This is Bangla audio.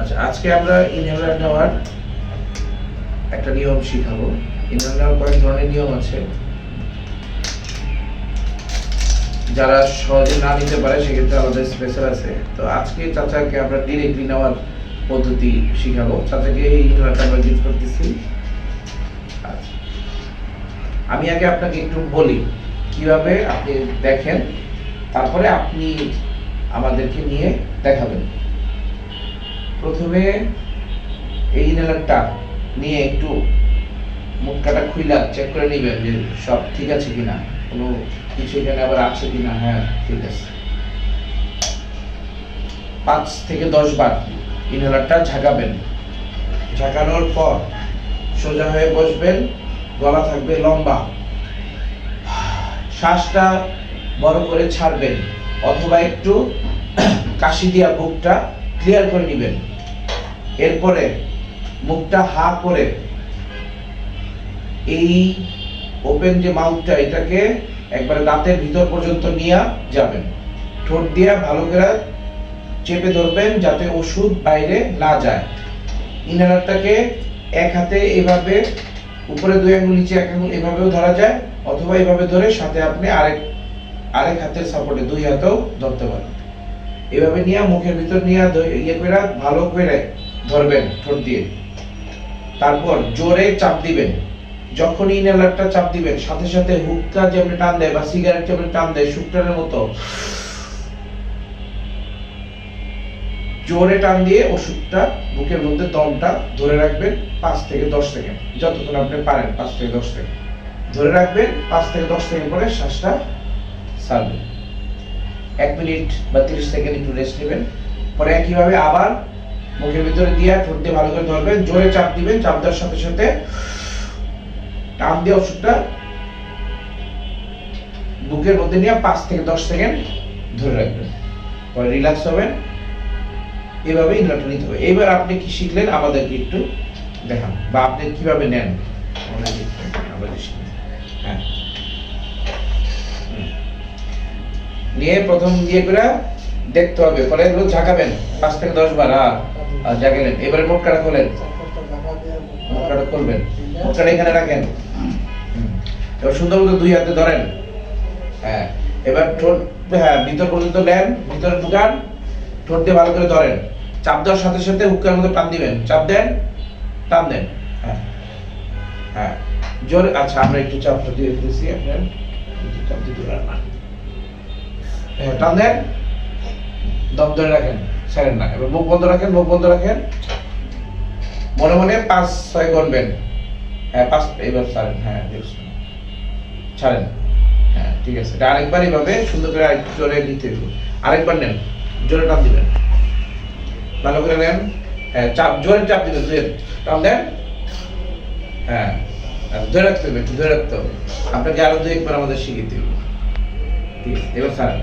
আচ্ছা, আজকে আমরা ইনহেলার নেওয়ার একটা নিয়ম শিখাবো। ইনহেলার নেওয়ার কয়েক ধরনের নিয়ম আছে, যারা সহজে না নিতে পারে সেক্ষেত্রে আমাদের স্পেশাল আছে। তো আজকে চাচাকে আমরা ডিরেক্টলি নেওয়ার পদ্ধতি শিখাবো। চাচাকে এই ইনহেলারটা আমরা গিফট করতেছি। আচ্ছা, আমি আগে আপনাকে একটু বলি কিভাবে আপনি দেখেন, তারপরে আপনি আমাদেরকে নিয়ে দেখাবেন। প্রথমে এই ইনহেলারটা নিয়ে একটু মুখটা খুইলা চেক করে নেবেন যে সব ঠিক আছে কিনা, কোনো কিছু এখানে আবার আছে কিনা। হ্যাঁ, ঠিক আছে। 5 থেকে 10 বার ইনহেলারটা ঝাঁকাবেন। ঝাঁকানোর পর সোজা হয়ে বসবেন, গলা থাকবে লম্বা, শ্বাসটা বড় করে ছাড়বেন, অথবা একটু কাশি দিয়া বুকটা ক্লিয়ার করে নেবেন। এরপরে মুখটা হা করে এই ওপেন যে মাউথটা, এটাকে একবারে দাঁতের ভিতর পর্যন্ত নিয়ে যাবেন। ঠোঁট দিয়ে ভালো করে চেপে ধরবেন যাতে ওষুধ বাইরে না যায়। ইনহেলারটাকে এক হাতে এভাবে উপরে 2 আঙ্গুল, নিচে 1 আঙ্গুল এভাবেও ধরা যায়, অথবা এভাবে ধরে সাথে আপনি আরেক হাতের সাপোর্টে 2 হাতেও ধরতে পারেন। এভাবে নিয়ে মুখের ভিতর নিয়ে ইয়ে করে ভালো করে ধরবেন ঠোঁট দিয়ে। তারপর জোরে চাপ দিবেন। যখন ইনহেলারটা চাপ দিবেন, সাথে সাথে হুক্কা যেমন টান দেয় বা সিগারেট যেমন টান দেয় শুকটানের মতো জোরে টান দিয়ে ওষুধটা বুকের মধ্যে দমটা ধরে রাখবেন 5 থেকে 10 সেকেন্ড, যতক্ষণ আপনি পারেন। 5 থেকে 10 সেকেন্ড ধরে রাখবেন। 5 থেকে 10 সেকেন্ড পরে শ্বাসটা ছাড়বেন। 1 মিনিট বা 30 সেকেন্ড একটু রেস্ট নেবেন। পরে একইভাবে আবার মুখের ভিতরে দিয়ে ঠোঁট দিয়ে ভালো করে ধরবেন, জোরে চাপ দিবেন। চাপ দেওয়ার সাথে সাথে টান দিয়ে ওষুধটা বুকের মধ্যে নিয়ে 5 থেকে 10 সেকেন্ড ধরে রাখবেন। পরে রিল্যাক্স হবেন। এভাবে ইনহেলারটা নিতে হবে। এবার আপনি কি শিখলেন আমাদেরকে একটু দেখান, বা আপনি কিভাবে নেন হ্যাঁ। নিয়ে প্রথম দিয়ে করে দেখতে হবে, পরে এগুলো ঝাঁকাবেন 5 থেকে 10 বার। আর ঝাঁকালেন। এবারে মুখটা খোলেন, মুখটা খুলবেন, মুখটা এখানে রাখেন। এবার সুন্দর মতো 2 হাতে ধরেন। হ্যাঁ, এবার ঠোঁট ভিতর পর্যন্ত নেন, ভিতরে ঢুকান, ঠোঁট দিয়ে ভালো করে ধরেন। চাপ দেওয়ার সাথে সাথে হুক্কার মধ্যে টান দিবেন। চাপ দেন, টান দেন। হ্যাঁ হ্যাঁ, জোরে। আচ্ছা, আমরা একটু চাপটা দিয়ে দিতেছি, আপনার একটু চাপ দিতে পারেন না। হ্যাঁ, টান দেন, দম ধরে রাখেন, ছাড়েন না। এবার মুখ বন্ধ রাখেন, মুখ বন্ধ রাখেন। মনে মনে 5-6 গণবেন। হ্যাঁ, 5। এবার ছাড়েন। হ্যাঁ, দেখুন, ছাড়েন। হ্যাঁ, ঠিক আছে। এটা আরেকবার এইভাবে সুন্দর করে আরেকটু জোরে নিতে হবে। আরেকবার নেন, জোরে টান দিবেন, ভালো করে নেন। হ্যাঁ, চাপ, জোরে চাপ দিবেন, জোরে টান দেন। হ্যাঁ, ধরে রাখতে হবে, একটু ধরে রাখতে হবে। আপনাকে আরো 2-1 বার আমাদের শিখিয়ে দিব। ঠিক আছে, এবার ছাড়েন।